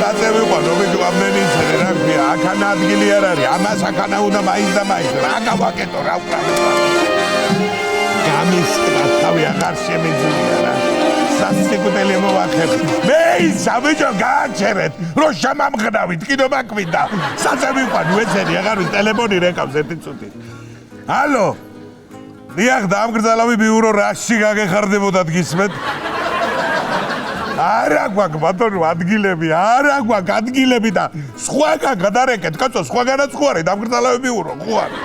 საწევი ყო ნობიჯო ამდენი იცერე რა ქვია აქანა ადგილი არ არის ამას აქანა უნდა მაინც და მაინც რა გავაკეთო რა უკრავდა გამისკრა თავი აღარ შემეძლია რა სასწიკუტელი მოვახერხე მე ისა ბიჭო გააჩერეთ რომ შემამღნავით კიდო მაკვიდა საწევი ყო ნუეცერი აღარ ვის ტელეფონი რეკავს ერთი წუთი ალო დიახ დამგრძალავი ბიურო რაში გაგეხარდებოდათ გისმეთ არა გვაქვს ბატონო ადგილები არა გვაქვს ადგილები და სხვაგან გადარეკეთ კაცო სხვაგანაც ხო არის დამგრძალავი ბიურო ხო არის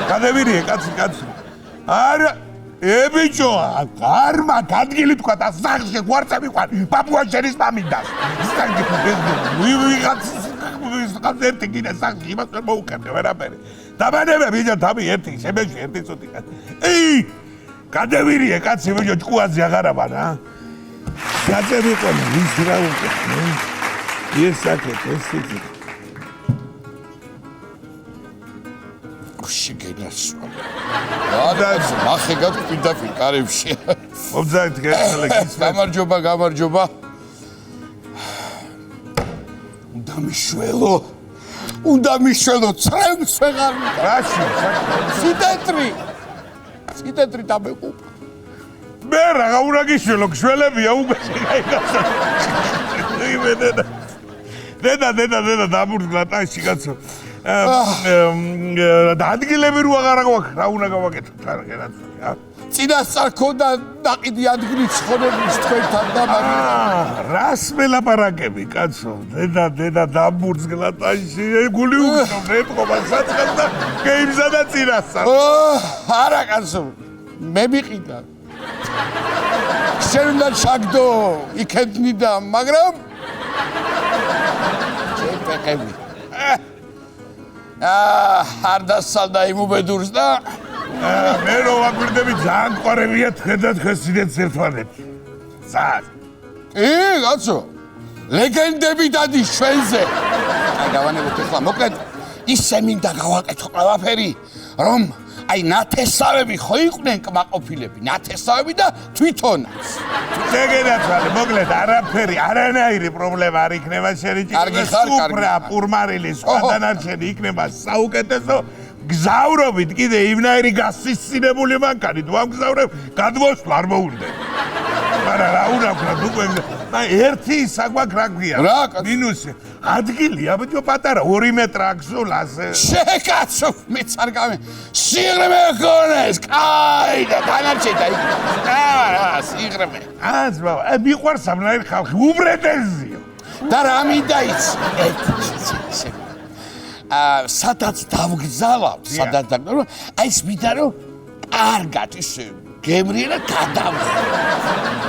გადავირიე კაცი არა ბიჭო არ მაქვს ადგილი თქვა და სახში გვარწები ყარ პაპუაშერის მამინდას ვიღაც ერთი კიდე სახში იმას ვერ მოუქებდი ვერაფერი დაბანებე ბიჭო თავი ერთი შემეში ერთი წუთი კაცი გადავირიე კაცი ბიჭო ჭკუაზე აღარაბა რა გაწევი ყოლა ვის რა უკეთე ეს საკეთ ეს იგი შეგენასვა და ახე გაგვიდა კარებში მომძაით გესალე გამარჯობა უნდა მიშველო წრემს ვეღარ რაში სიტეტრი დამეყუპა მე რა უნდა გიშველო გშველებია უგაშეგაიგასა დედა დამურდგლა ტანში კაცო და ადგილები რო აღარ გვაქვს რა უნდა გავაკეთო კარგად წინასწარ ქონდა დაყიდი ადგილი ცხონების თქვენთან და რას მელაპარაკები კაცო დედა დამურდგლა ტანში გული უგზავ ეტყობა საწყად და გეიმსა და წინასწარ არა კაცო მე მიყიდა შენ უნდა შაგდო იქედნი და მაგრამ შეფეხები არ დასალდა იმ უბედურს და მე რო ვაგვირდები ძალიან ყვარებია თქვენ და თქვენ სიდეთ ერთმანეთი ძალიან კაცო ლეგენდები დადი ჩვენზე აი გავანებოთ ახლა მოკლედ ისე მინდა გავაკეთო ყველაფერი რომ აი ნათესავები ხო იყვნენ კმაყოფილები ნათესავები და თვითონაც შეგენაცვალე მოკლედ არაფერი არანაირი პრობლემა არ იქნება შენი სუპრა პურმარილი სხვა დანარჩენი იქნება საუკეთესო გზავრობით კიდე იმნაირი გასისწინებული მანქანით ვამგზავრებ გადმოსვლა არ მოუნდა მაგრამ რა უნდა ვქნათ უკვე ერთი საგვაქ რა გვია მინუსი ადგილია ბიჭო პატარა 2 მეტრ აგსულას შეკაცო მეც არ გამე სიღრმე ქონეს კაი და დანარჩენი და სიღრმე აზბა მიყვარს ამნაირი ხალხი უბრედეზიო და რა მინდა იცი სადაც დავგზავნ აი ეს მინდა რომ კარგად ისე გემრიელა გადავხო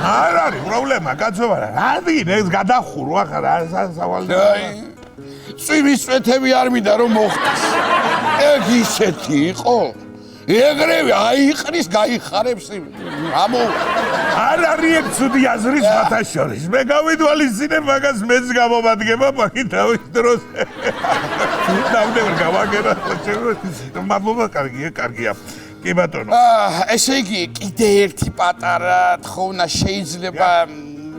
არ არის პრობლემა კაცო მაგრამ რადგან ეს გადახურო ახლა რა სავალდება წვიმის წვეთები არ მინდა რომ მოხდეს ეგ ისეთი იყო ეგრევე აიყრის გაიხარებს ამო არ არის ეგ ცუდი აზრის ფათაშორის მე გავიდვალისწინებ მაგას მეც გამომადგება მაგით თავის დროს დავდევ გავაგერა მადლობა კარგია კი ბატონო ესე იგი კიდე ერთი პატარა თხოვნა შეიძლება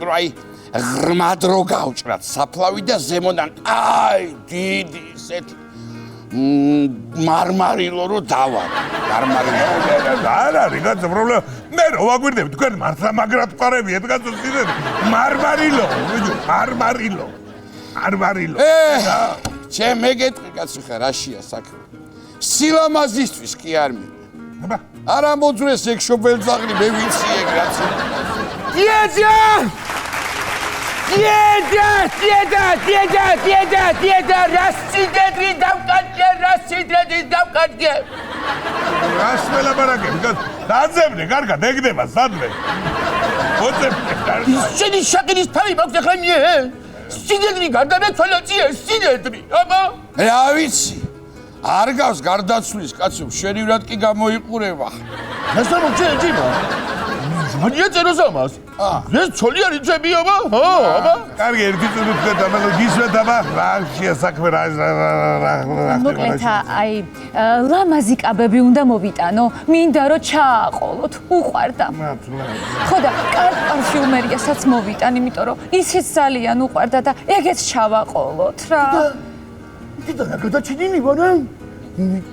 რომ აი ღრმად რო გავჭრათ საფლავი და ზემოდან აი დიდი ისეთი მარმარილო რო დავა მარმარილო არ არის კაცო პრობლემა მე რო ვაგვირდები თქვენ მართლა მაგრად ვყარებიეთ კაცო სიდეთ მარმარილო ბიჭო მარმარილო ჩემ მეგეთყი კაცო ხა რაშია საქმე სილამაზისთვის კი არ მინდა არა მოძრეს ეგ შობელძაღლი მე ვიცი ეგ რაც დედა რასიდედრი დავკარგე რას ველაპარაკები დაძებნე კარგად ეგდება სადმე მოძებნე შენი შაკირის თავი მაქვს ახლა მე სიდედრი გარდამეცვალოწია სიდედრი აბა რა ვიცი არ გავს გარდაცვლის კაცო შენივრად კი გამოიყურება ეს რა მოჭეჭიმა მანია წეროს ამას. ეს ცოლიანი ძები აბა? აბა. კარგი, ერთი წუთი თქვენ ამას გისვეთ აბა, რა შეასაქმე რა. მოკლედ აი ლამაზი კაბები უნდა მოვიტანო, მინდა რომ ჩააყოლოთ, უყვარდა. ხო და პარფიუმერიასაც მოვიტან, იმიტომ რომ ისიც ძალიან უყვარდა და ეგეც ჩავაყოლოთ რა. კიდე რა გადაჩინინი ვარა?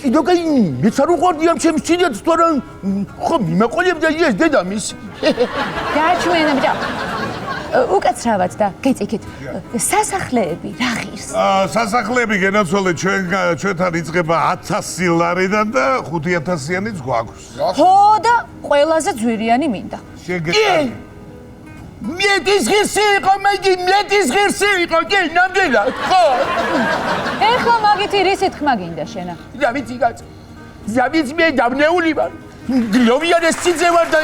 კიდე კაი, მეც არ უყვარდი ამ ჩემს ცინეთს, თორემ ხო მიმაყოლებდა ეს დედამის. გააჩვენა ბიჭო. უკაცრავად და გეწიქით. სასახლეები რა ღირს? სასახლეები გენაცვალე ჩვენთან იწყება 1000 ლარიდან და 5000-იანიც გვაქვს. ხო და ყველაზე ძვირიანი მინდა. შეგეწარი. მეტის ღირსი იყო, მაგი მეტის ღირსი იყო, კი, ნამდვილად, ხო. ეხლა მაგითი რისი თქმა გინდა შენა? და ვიცი კაც. ზამიც მე დავნეული ვარ. გლოვიანეს სიძე ვარ და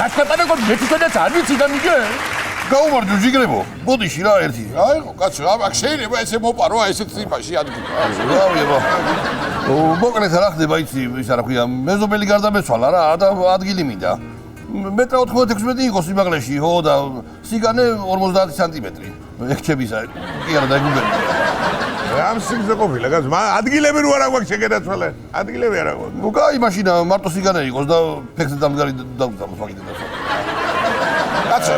რასკაპანაკო მე თვითონაც არ ვიცი და მიგე. გაუმარჯო ჯიგრებო, ბოდიში რა ერთი. აიღო კაცო, აქ შეიძლება ესე მოპარო ესეთ ტიპაში ადგილი. რავიებო. მოკლედ რა ხდება იცი, ის რა ქვია, მეზობელი გარდამეცვალა რა და ადგილი მინდა. მეტრა 96 იყო სიმაღლეში, ხო და სიგანე 50 სანტიმეტრი. ეხჩებისა, კი არა და ეგუბერი. რამ სიგზე ყოფილა კაცო, ადგილები რო არა გვაქვს შეგედაცვალე. ადგილები არა გვაქვს. ნუ კაი მაშინა მარტო სიგანე იყოს და ფექსზე დამდგარი დავდამოს მაგითაც. კაცო,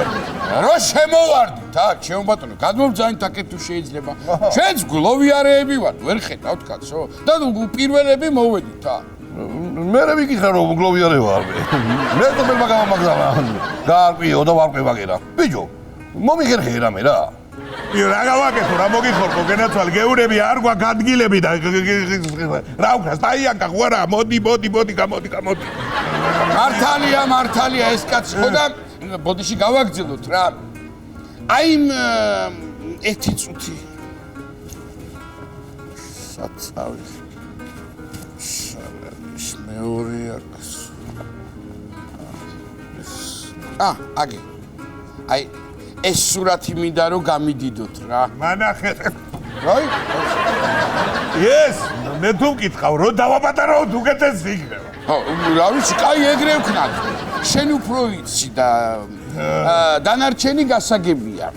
რო შემოვარდით, აქ ჩემო ბატონო, გადმოვძანით აქეთ თუ შეიძლება. ჩვენც გლოვიარეები ვართ, ვერ ხედავთ კაცო. და პირველები მოვედით აქ. მე რა ვიკითხე რომ გლოვიარე ვარ მე. მე თომელმა გამომაგზავნა. გაარკვიო და ვარკვე მაგერა. ბიჭო, მომიგერხე რამე რა. იო რა გავაკეთო, რა მოგიხორკო, გენაცვალე, გეურები არ გვაქვს ადგილები და რა უკრას, დაიაკა ღვარა, მოდი, გამოდი. მართალია ეს კაცი ხო და ბოდიში გავაგრძელოთ რა. აი ერთი წუთი. საცავი. მეორე აქვს. აგი. აი ეს სურათი მინდა რომ გამიდიდოთ რა. მანახეთ. რაი? ეს მე თუ მკითხავ, რო დავაპატარავთ უკეთესი იქნება. ხო, რა ვიცი, კაი ეგრე ვქნათ. შენ უფრო იცი და დანარჩენი გასაგებია.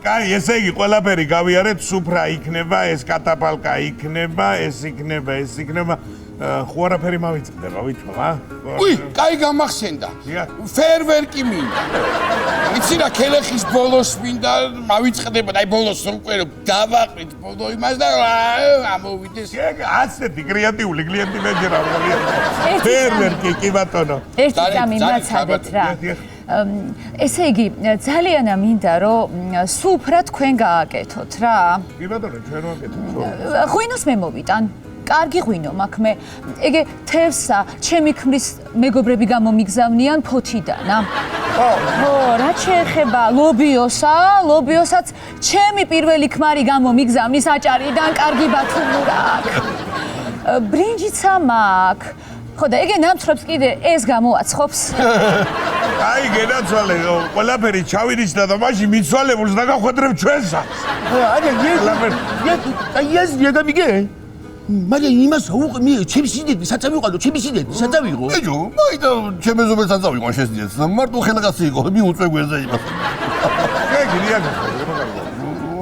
კაი, ესე იგი ყველაფერი გავიარეთ, სუფრა იქნება, ეს კატაფალკა იქნება, ეს იქნება. ხო არაფერი მავიწყდება, ვითომ, უი, კაი გამახსენდა. ფერვერკი მინდა. იცი რა, ქელეხის ბოლოს მინდა, მავიწყდება, აი ბოლოს უკვე დავაყრით ბოლო იმას და ამოვიდეს. ასეთი კრეატიული კლიენტი მეჯერა მოლიე. ფერვერკი კი ბატონო. ერთი წამი მაცადეთ რა. ესე იგი, ძალიან მინდა რომ სუფრა თქვენ გააკეთოთ რა. კი ბატონო, ჩვენ ვაკეთებთ. ღვინოს მე მოვიტან. კარგი ღვინო მაქვს მე. ეგე თევსა, ჩემი ქმრის მეგობრები გამომიგზავნიან ფოთიდანა. ხო, რა შეეხება ლობიოსაც ჩემი პირველი ქმარი გამომიგზავნის აჭარიდან, კარგი ბათუმურა აქვს. ბრინჯიცა მაქვს. ხო და ეგე ნამცხრობს კიდე ეს გამოაცხობს. აი გენაცვალე, ყველაფერი ჩავინიშნა და მაშინ მიცვალებულს დაგახვედრებ ჩვენსაც. აი ეს დედამიგე. მაგრამ იმას უყმე, ჩემს სიდედი საწავი ყავდა, ჩემს სიდედი საწავი იყო. ბიჭო, მაინდა ჩემ მეზობელს საწავი ყო შესდიეთ. მარტო ხელაკაცი იყო, მიუწვე გვერდზე იმას. შეგირია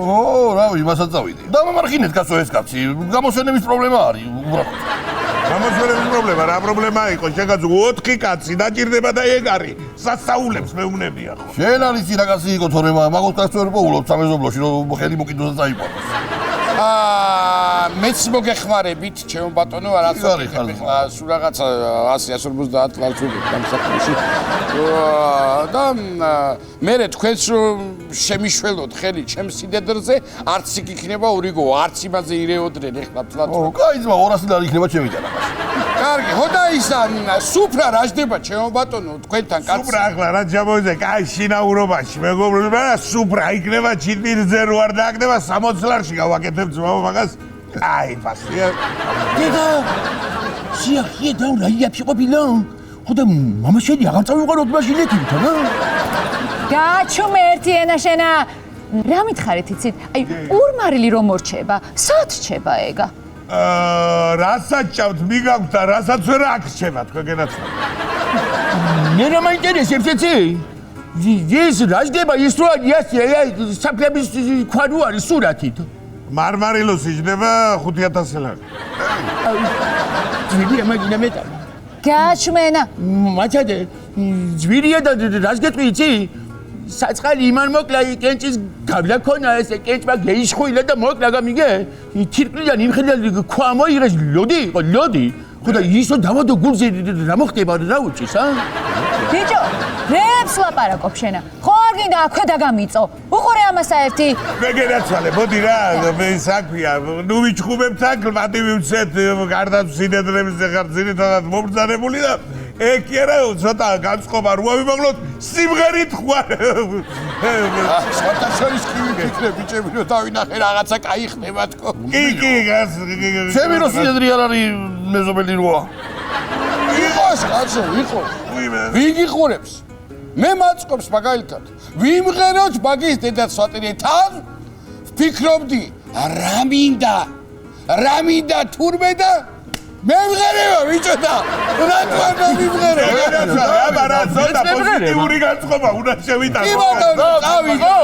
ო, რა იმასაც წავიდე. და მომარხინეთ კაცო ეს კაცი. გამოსვენების პრობლემა არის, უბრალოდ. გამოსვენების პრობლემა, რა პრობლემა იყო? შეგაძუ 4 კაცი დაჭირდება და ეგ არის. სასაულებს მეუნებია ხო? შენ არის რა კაცი იყო, თორემ მაგოს კაცს ვერ პოულობ სამეზობლოში, რომ ხელი მოკიდოს და წაიყვანოს. მეც მოგეხმარებით, ჩემო ბატონო, რაც არის ხა, სულ რაღაც 150 ლარს ვიღებ გამსახურში. და მე თქვენს რომ შემიშველოთ ხელი ჩემს სიდედრზე, არც იქ იქნება ორიგო, არც იმაზე ირეოდნენ ეხლა თლათ. ო, კაი ძმა 200 ლარი იქნება ჩემიდან ახლა. კარგი, ხო და ისა სუფრა რა ჯდება ჩემო ბატონო, თქვენთან კაცი. სუფრა ახლა რა ჯამოზე, კაი შინაურობაში, მეგობრებო, სუფრა იქნება ჩიტირზე რო არ დააკდება 60 ლარში გავაკეთებ ძმა მაგას. აი, ფასია. დედა, სიახიე და რა იაფი ყოფილა? ხო და მამა შენი აღარ წავიყვანოთ მაშინ ეთითან, რა? გაჩუმე ერთი ენა შენა. რა მითხარით იცით? აი, ურმარილი რომ მორჩება, სად რჩება ეგა? რასაც ჭავთ მიგაქვთ და რასაც ვერ აქ რჩება თქვენ გენაცვალე. მე რა მაინტერესებს ეცი? ეს რაშდება ის რო არის აი საფლების ქვა რო არის სურათით. მარმარილოს იჯდება 5000 ლარი. ძვირია მაგინა მეტა. გააჩმენა. მაცადე ძვირია და რას გეტყვი იცი? საწყალი იმან მოკლა კენჭის გავლა ქონა ესე კენჭმა გეიშხვილა და მოკლა გამიგე თირკვლიდან იმხედა ქვა მოიღეს ლოდი იყო ლოდი ხოდა ისო დავადო გულზე რა მოხდება რა უჭის ბიჭო რებს ლაპარაკობ შენა ხო არ გინდა აქვე დაგამიწო უყურე ამას საერთი მე გენაცვალე მოდი რა მე საქმეა ნუ ვიჩხუბებთ აქ მათი ვივცეთ გარდაცვლილებების ახალ ძირითადად მომბრძანებული და ეკი არა ცოტა განწყობა როა ვიმაღლოთ სიმღერით ხوار სხვათა შორის კი ვიფიქრე ბიჭები რომ დავინახე რაღაცა კაი ხდება თქო კი ჩემი რო სიძრი არ არის მეზობელი როა იყოს კაცო იყოს ვინ გიყურებს მე მაწყობს მაგალითად ვიმღეროთ მაგის დედა სვატერი თან ვფიქრობდი რა მინდა თურმე და მე ვღერევა ბიჭოდა რატო არ მივღერე აბა რა ცოტა პოზიტიური განწყობა უნდა შევიტანო კი ბატონო წავიდო